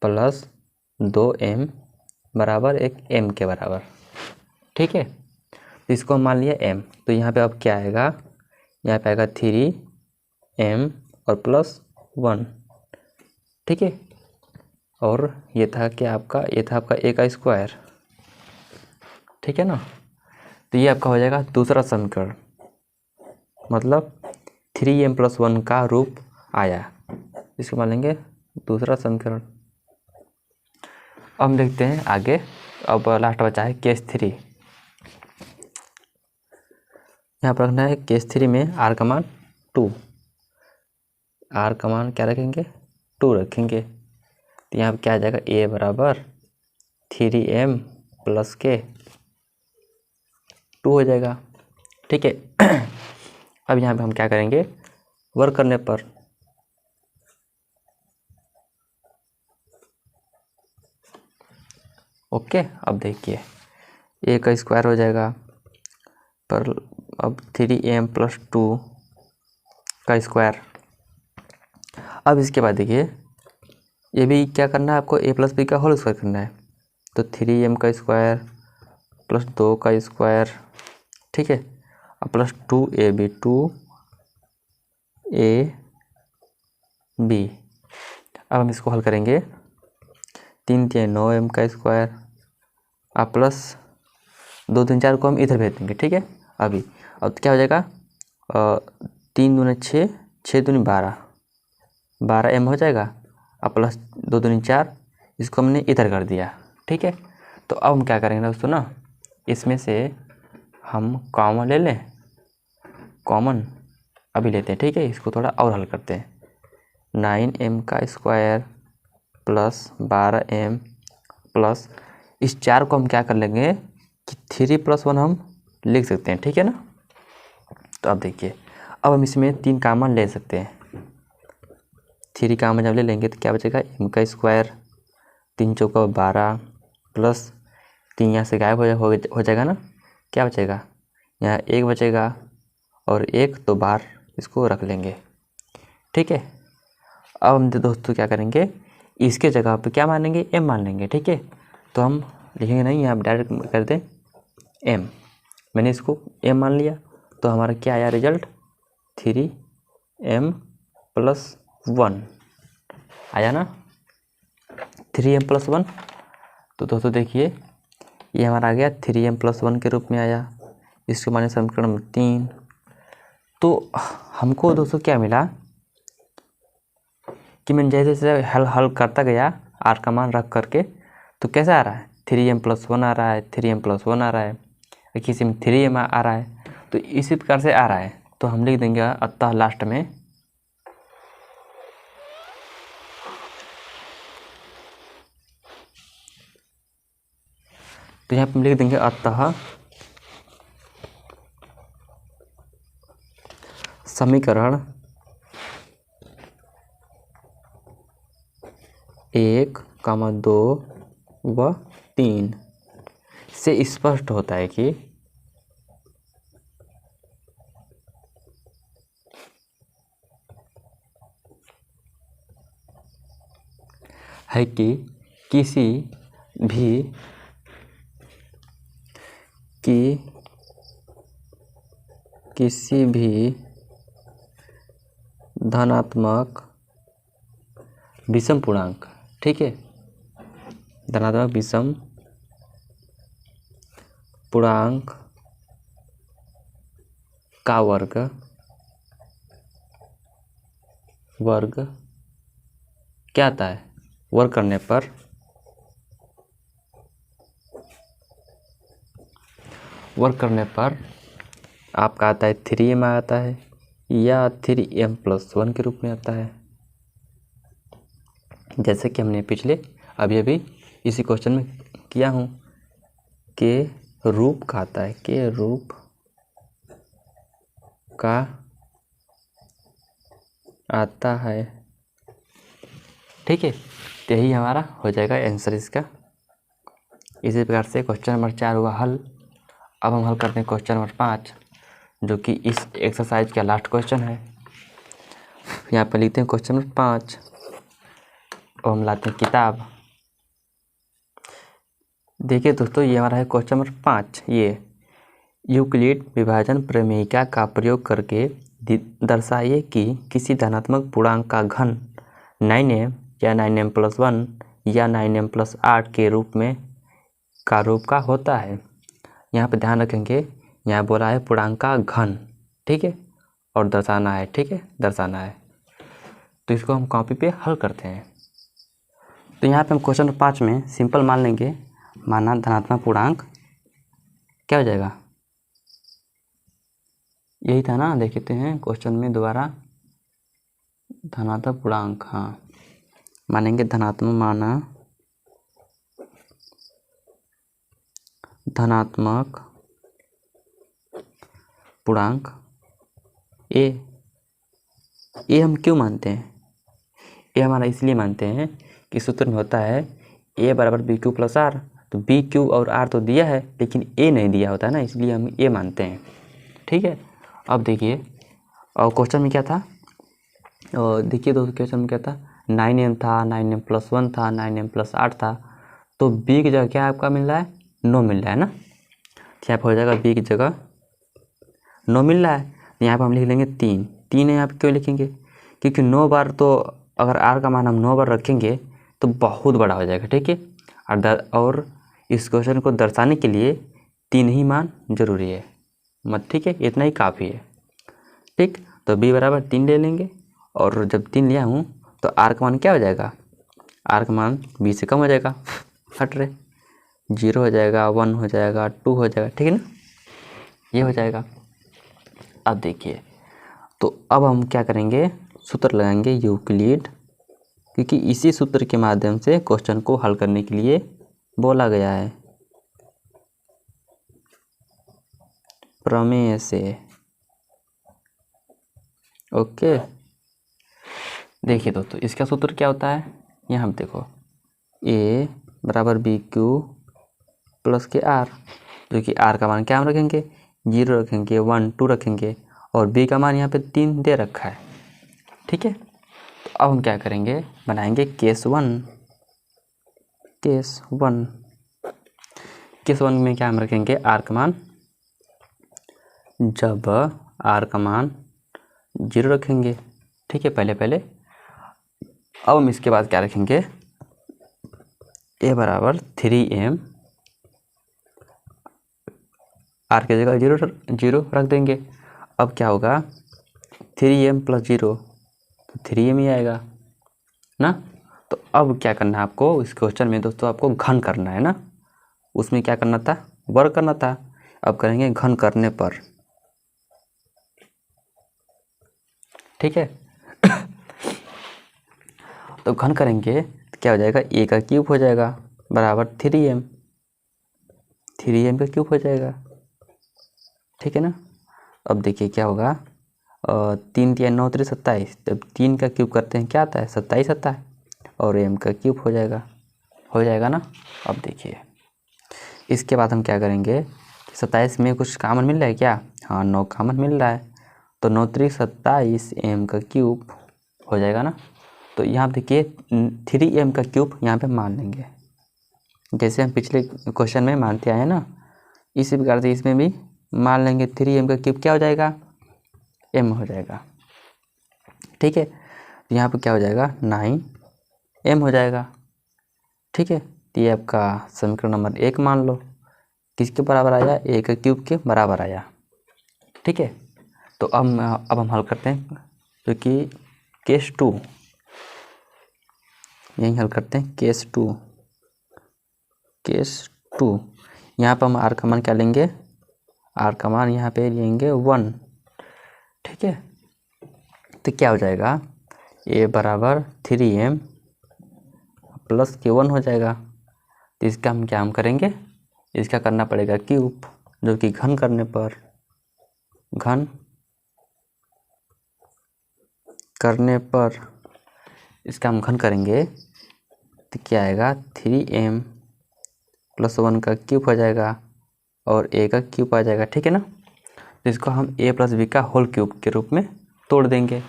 प्लस 2m बराबर एक m के बराबर। ठीक है। तो इसको हम मान लिया m। तो यहाँ पे अब क्या आएगा, यहाँ पे आएगा 3m और प्लस 1। ठीक है। और ये था क्या आपका, ये था आपका a का स्क्वायर। ठीक है ना। तो ये आपका हो जाएगा दूसरा समीकरण, मतलब 3m प्लस 1 का रूप आया। इसको मान लेंगे दूसरा समीकरण। अब हम देखते हैं आगे। अब लास्ट बचा है केस 3। यहाँ पर रखना है केस 3 में आर का मान 2। आर का मान क्या रखेंगे? 2 रखेंगे। तो यहाँ पर क्या आ जाएगा? ए बराबर 3m प्लस के 2 हो जाएगा। ठीक है। अब यहाँ पे हम क्या करेंगे? वर्क करने पर ओके। अब देखिए ए का स्क्वायर हो जाएगा पर अब 3m प्लस 2 का स्क्वायर। अब इसके बाद देखिए ये भी क्या करना है आपको? a प्लस बी का होल स्क्वायर करना है। तो 3m का स्क्वायर प्लस 2 का स्क्वायर, ठीक है, अब प्लस 2ab 2ab। अब हम इसको हल करेंगे। 3 3 9m का स्क्वायर अब प्लस 2 3 4 को हम इधर भेज देंगे। ठीक है। अभी अब क्या हो जाएगा? 3 दूनी 6, 6 दूनी 12, 12m हो जाएगा। अब प्लस 2 दूनी 4, इसको हमने इधर कर दिया। ठीक है। तो अब हम क्या करेंगे दोस्तों ना, इसमें से हम कॉमन ले लें। कॉमन अभी लेते हैं। ठीक है। इसको थोड़ा और हल करते हैं। 9m का स्क्वायर प्लस 12m प्लस इस 4 को हम क्या कर लेंगे कि 3 + 1 हम लिख सकते हैं। ठीक है ना। तो अब देखिए अब हम इसमें 3 कॉमन ले सकते हैं। 3 कॉमन जब ले लेंगे तो क्या बचेगा? m का स्क्वायर 3 चौका 12 प्लस 3 यहाँ से गायब हो जाएगा ना। क्या बचेगा? यहाँ 1 बचेगा और 1 तो बाहर इसको रख लेंगे। ठीक है। अब हम दोस्तों क्या करेंगे? इसके जगह पे क्या मान लेंगे? m मान लेंगे। ठीक है। तो हम लिखेंगे नहीं, यहाँ डायरेक्ट कर दें m। मैंने इसको m मान लिया तो हमारा क्या आया रिजल्ट? 3m प्लस 1 आया ना। 3m plus 1। तो दोस्तों देखिए ये हमारा आ गया 3m प्लस 1 के रूप में आया। इसको माने समीकरण नंबर 3। तो हमको दोस्तों क्या मिला कि मैं जैसे जैसे हल करता गया आर का मान रख करके, तो कैसा आ रहा है? 3m प्लस 1 आ रहा है, 3m प्लस 1 आ रहा है, किसी में 3m आ रहा है। तो इसी प्रकार से आ रहा है। तो हम लिख देंगे अतः लास्ट में तो यहाँ पे हम लिख देंगे अतः समीकरण 1, 2 व 3 से स्पष्ट होता है कि किसी भी धनात्मक विषम पूर्णांक, ठीक है, धनात्मक विषम पूर्णांक का वर्ग क्या आता है? वर्ग करने पर आपका आता है 3m आता है या 3m प्लस 1 के रूप में आता है। जैसे कि हमने पिछले अभी इसी क्वेश्चन में किया हूँ के रूप का आता है, के रूप का आता है। ठीक है। तो यही हमारा हो जाएगा आंसर इसका। इसी प्रकार से क्वेश्चन नंबर 4 हुआ हल। अब हम हल करते हैं क्वेश्चन नंबर 5, जो कि इस एक्सरसाइज का लास्ट क्वेश्चन है। यहाँ पर लिखते हैं क्वेश्चन नंबर 5 और हम लाते हैं किताब। देखिए दोस्तों ये हमारा है क्वेश्चन नंबर 5। ये यूक्लिड विभाजन प्रमेयिका का प्रयोग करके दर्शाइए कि किसी धनात्मक पूर्णांक का घन 9m या 9m प्लस 1 या 9m प्लस 8 के रूप का होता है। यहाँ पे ध्यान रखेंगे, यहाँ बोला है पूर्णांक का घन, ठीक है, और दर्शाना है। ठीक है, दर्शाना है। तो इसको हम कॉपी पे हल करते हैं। तो यहाँ पे हम क्वेश्चन 5 में सिंपल मान लेंगे, माना धनात्मक पूर्णांक क्या हो जाएगा, यही था ना, देखते हैं क्वेश्चन में दोबारा, धनात्मक पूर्णांक, हाँ मानेंगे धनात्मक, माना धनात्मक पूर्णांक ए हम क्यों मानते हैं, ए हमारा इसलिए मानते हैं कि सूत्र में होता है ए बराबर बी क्यू प्लस आर, तो बी क्यू और आर तो दिया है लेकिन ए नहीं दिया होता है ना, इसलिए हम ए मानते हैं। ठीक है, अब देखिए और क्वेश्चन में क्या था, और देखिए दोस्तों क्वेश्चन में क्या था, 9m था, 9m + 1 था, 9m + 8 था, तो बी की जगह क्या आपका मिल रहा है, 9 मिल रहा है ना, तो यहाँ पर हो जाएगा बी की जगह 9 मिल रहा है, यहाँ पर हम लिख लेंगे 3 है, यहाँ पर क्यों लिखेंगे, क्योंकि 9 बार, तो अगर आर का मान हम 9 बार रखेंगे तो बहुत बड़ा हो जाएगा। ठीक है, और इस क्वेश्चन को दर्शाने के लिए 3 ही मान जरूरी है, मत ठीक है, इतना ही काफ़ी है। ठीक, तो b बराबर 3 ले लेंगे, और जब 3 लिया हूँ तो आर का मान क्या हो जाएगा, आर का मान b से कम हो जाएगा, हट रहे 0 हो जाएगा, 1 हो जाएगा, 2 हो जाएगा। ठीक है ना, ये हो जाएगा। अब देखिए, तो अब हम क्या करेंगे, सूत्र लगाएंगे यूक्लिड, क्योंकि इसी सूत्र के माध्यम से क्वेश्चन को हल करने के लिए बोला गया है, प्रमेय से। ओके, देखिए दोस्तों इसका सूत्र क्या होता है, यहाँ देखो a बराबर बी क्यू प्लस के आर, जो कि आर का मान क्या हम रखेंगे, 0 रखेंगे, 1 2 रखेंगे, और b का मान यहाँ पे 3 दे रखा है। ठीक है, तो अब हम क्या करेंगे, बनाएंगे केस 1 में क्या हम रखेंगे, आर का मान, जब आर का मान 0 रखेंगे। ठीक है, पहले अब हम इसके बाद क्या रखेंगे, a बराबर 3m, आर की जगह 0 रख देंगे। अब क्या होगा, 3m + 0 तो 3m ही आएगा ना। तो अब क्या करना है आपको, इस क्वेश्चन में दोस्तों आपको घन करना है ना, उसमें क्या करना था, वर्ग करना था, अब करेंगे घन करने पर। ठीक है तो घन करेंगे तो क्या हो जाएगा, a का क्यूब हो जाएगा बराबर 3m का क्यूब हो जाएगा। ठीक है ना, अब देखिए क्या होगा, 3 × 9 = 27, जब 3 का क्यूब करते हैं क्या आता है, 27 आता है, और m का क्यूब हो जाएगा ना। अब देखिए इसके बाद हम क्या करेंगे, 27 में कुछ कॉमन मिल रहा है क्या, हाँ 9 कॉमन मिल रहा है, तो 9 × 27 m का क्यूब हो जाएगा ना। तो यहाँ देखिए 3m का क्यूब यहाँ पे मान लेंगे, जैसे हम पिछले क्वेश्चन में मानते आए हैं ना, इसी प्रकार से इसमें भी मान लेंगे। 3m का क्यूब क्या हो जाएगा, m हो जाएगा। ठीक है, तो यहाँ पे क्या हो जाएगा, 9m हो जाएगा। ठीक है, तो ये आपका समीकरण नंबर 1 मान लो, किसके बराबर आया, a का क्यूब के बराबर आया। ठीक है, तो अब हम हल करते हैं, क्योंकि केस 2 यही हल करते हैं, केस 2 यहाँ पर हम आर का मान क्या लेंगे, आर का मान यहाँ पे लेंगे 1। ठीक है, तो क्या हो जाएगा, a बराबर 3m + के 1 हो जाएगा। तो इसका हम क्या करेंगे, इसका करना पड़ेगा क्यूब, जो कि घन करने पर इसका हम घन करेंगे तो क्या आएगा, 3m + 1 का क्यूब हो जाएगा, और a का क्यूब आ जाएगा। ठीक है ना, तो इसको हम a + b का होल क्यूब के रूप में तोड़ देंगे।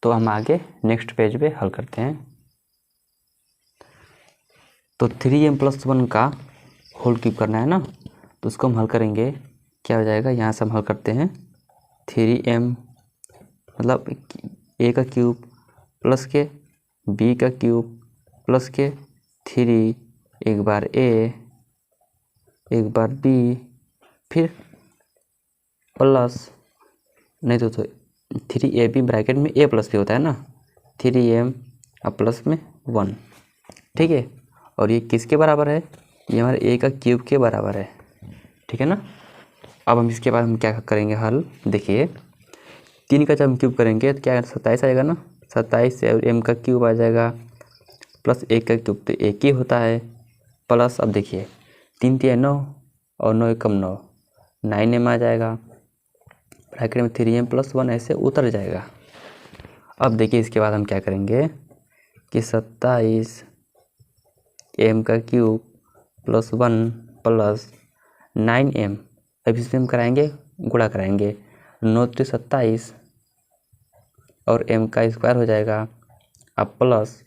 तो हम आगे नेक्स्ट पेज पे हल करते हैं। तो 3m + 1 का होल क्यूब करना है ना, तो उसको हम हल करेंगे, क्या हो जाएगा, यहाँ से हम हल करते हैं, 3m मतलब a का क्यूब प्लस के b का क्यूब प्लस के 3, एक बार a एक बार b, फिर प्लस, नहीं तो 3ab ब्रैकेट में a + b होता है ना, 3m और प्लस में 1। ठीक है। और ये किसके बराबर है, ये हमारे ए का क्यूब के बराबर है, ठीक है ना। अब हम इसके बाद हम क्या करेंगे हल, देखिए 3 का जब हम क्यूब करेंगे तो क्या 27 आएगा ना, 27 से एम का क्यूब आ जाएगा प्लस 1 का क्यूब तो 1 ही होता है, प्लस अब देखिए 3 3 9 और 9 कम 9 9m आ जाएगा, ब्रैकेट में 3m + 1 ऐसे उतर जाएगा। अब देखिए इसके बाद हम क्या करेंगे कि 27 m का क्यूब + 1 + 9m, अब इसमें हम कराएंगे गुणा कराएंगे, 9 3 27 और m का स्क्वायर हो जाएगा, अब प्लस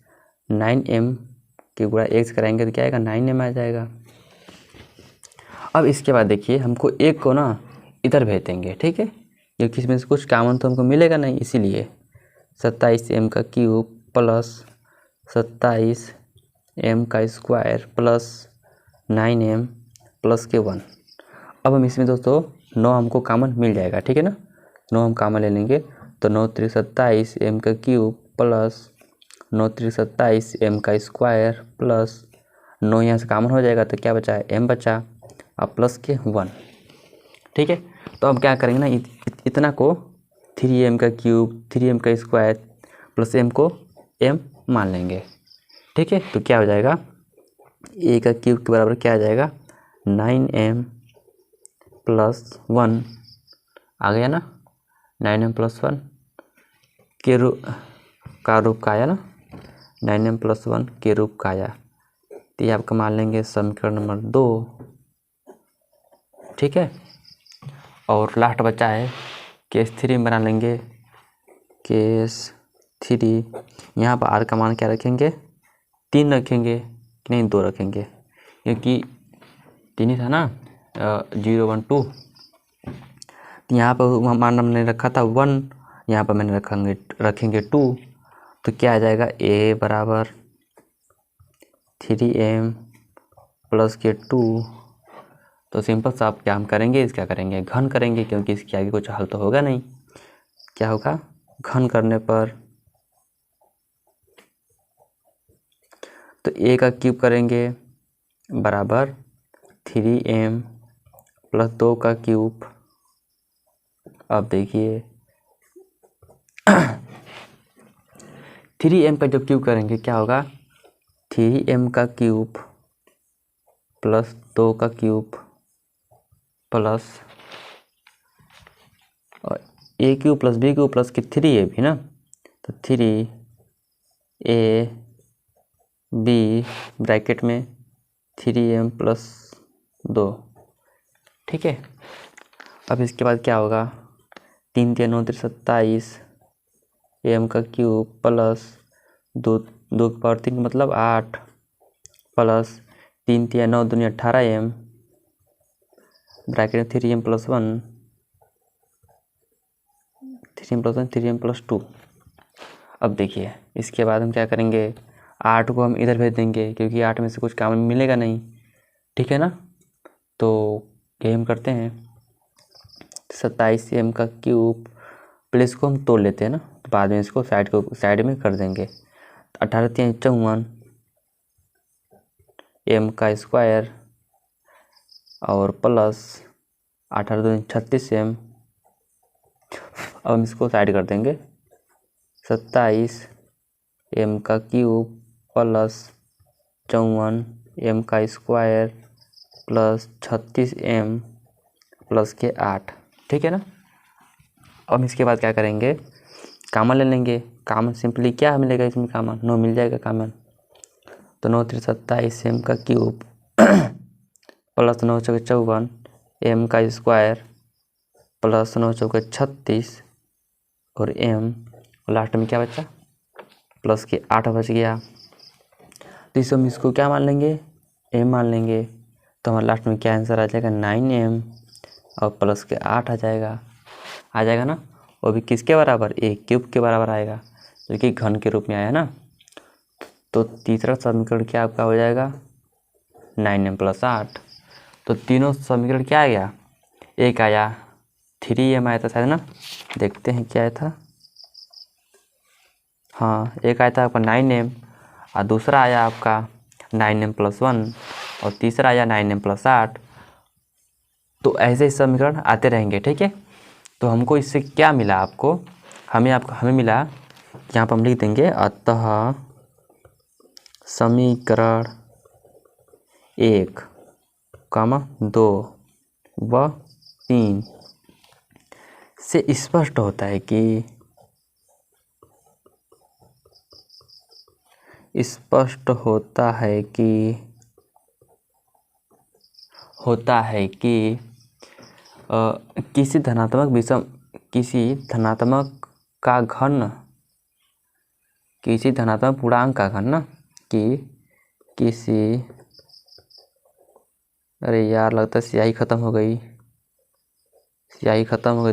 9m के गुणा 1 से कराएंगे तो क्या आएगा 9m आ जाएगा। अब इसके बाद देखिए हमको 1 को ना इधर भेज देंगे, ठीक है, क्योंकि इसमें से कुछ कॉमन तो हमको मिलेगा नहीं, इसीलिए 27m का क्यूब + 27m का स्क्वायर + 9m + के 1। अब हम इसमें दोस्तों 9 हमको कॉमन मिल जाएगा, ठीक है ना, 9 हम कॉमन ले लेंगे तो 9 3 27 m का क्यूब + 9 3 27 m का स्क्वायर + 9 यहाँ से कॉमन हो जाएगा तो क्या बचा है m बचा, अब प्लस के 1, ठीक है। तो अब क्या करेंगे ना, इतना को 3m का क्यूब 3m का स्क्वायर प्लस m को m मान लेंगे, ठीक है। तो क्या हो जाएगा a का क्यूब के बराबर क्या आ जाएगा 9m + 1 आ गया ना, 9m + 1 के रूप का आया ना, 9m + 1 के रूप का आया, तो ये आपका मान लेंगे समीकरण नंबर 2, ठीक है। और लास्ट बचा है केस 3 बना लेंगे, केस 3 यहाँ पर r का मान क्या रखेंगे 3 रखेंगे कि नहीं 2 रखेंगे, क्योंकि 3 ही था ना 0 1 2, तो यहाँ पर मान हमने रखा था 1, यहाँ पर मैंने रखेंगे 2, तो क्या आ जाएगा a बराबर 3m + के 2। तो सिंपल सा आप क्या हम करेंगे, इसका करेंगे घन करेंगे, क्योंकि इसके आगे कुछ हल तो होगा नहीं, क्या होगा घन करने पर तो a का क्यूब करेंगे बराबर 3m + 2 का क्यूब। अब देखिए 3m का जब क्यूब करेंगे क्या होगा 3m का क्यूब + 2 का क्यूब प्लस और a cube + b cube plus के 3a भी ना, तो 3a b ब्रैकेट में 3m + 2, ठीक है। अब इसके बाद क्या होगा 3 3 9 27 m का क्यूब + 2 2 की पावर 3 मतलब 8 प्लस 3 3 9 दूनी 18m ब्रैकेट में 3m + 1 3m + 1 3m + 2। अब देखिए इसके बाद हम क्या करेंगे 8 को हम इधर भेज देंगे, क्योंकि 8 में से कुछ कॉमन मिलेगा नहीं, ठीक है ना। तो ये हम करते हैं 27m का क्यूब प्लस को हम तोड़ लेते हैं ना, तो बाद में इसको साइड में कर देंगे, 18 3 54 m का स्क्वायर और प्लस 18 2 36 m। अब हम इसको साइड कर देंगे 27 m का क्यूब + 54 m का स्क्वायर + 36 m + के 8, ठीक है ना। अब इसके बाद क्या करेंगे कॉमन ले लेंगे, कॉमन सिंपली क्या मिलेगा इसमें कॉमन 9 मिल जाएगा कॉमन, तो 9 3 27 m का क्यूब + 9 4 54 m का स्क्वायर + 9 4 36 और m, और लास्ट में क्या बचा प्लस के 8 बच गया, तो इस हम इसको क्या मान लेंगे m मान लेंगे, तो हमारे लास्ट में क्या आंसर आ जाएगा 9m और प्लस के 8 आ जाएगा ना, वो भी किसके बराबर a क्यूब के बराबर आएगा, जो कि घन के रूप में आया ना। तो तीसरा समीकरण क्या आपका हो जाएगा 9m + 8। तो तीनों समीकरण क्या आ गया, एक आया 3m आया था शायद ना, देखते हैं क्या आया था, हाँ एक आया था आपका 9m और दूसरा आया आपका 9m+1 और तीसरा आया 9m+8। तो ऐसे ही समीकरण आते रहेंगे, ठीक है। तो हमको इससे क्या मिला, हमें मिला, यहाँ पर हम लिख देंगे, अतः समीकरण 1, 2 व 3 से स्पष्ट होता है कि किसी धनात्मक पूर्णांक का घन अरे यार, लगता है स्याही ख़त्म हो गई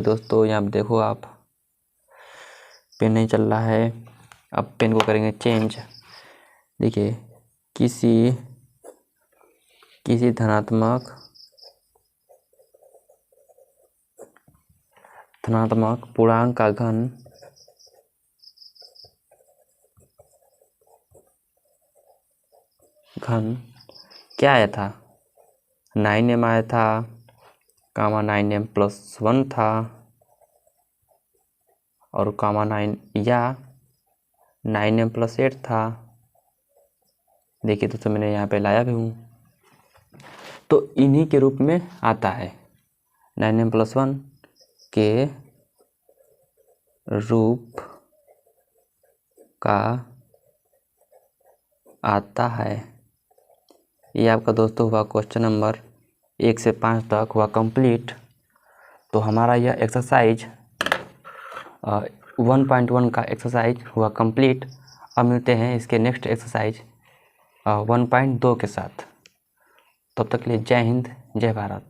दोस्तों। यहाँ देखो, आप पेन नहीं चल रहा है, अब पेन को करेंगे चेंज। देखिए, किसी धनात्मक पूर्णांक का घन क्या आया था, 9m आया था, 9m+1 था, और 9 या 9m+8 था। देखिए दोस्तों, मैंने यहाँ पे लाया भी हूँ, तो इन्हीं के रूप में आता है, 9m+1 के रूप का आता है। ये आपका दोस्तों हुआ क्वेश्चन नंबर 1 से 5 तक हुआ कंप्लीट। तो हमारा यह एक्सरसाइज 1.1 का एक्सरसाइज हुआ कंप्लीट। अब मिलते हैं इसके नेक्स्ट एक्सरसाइज 1.2 के साथ। तब तक के लिए जय हिंद, जय भारत।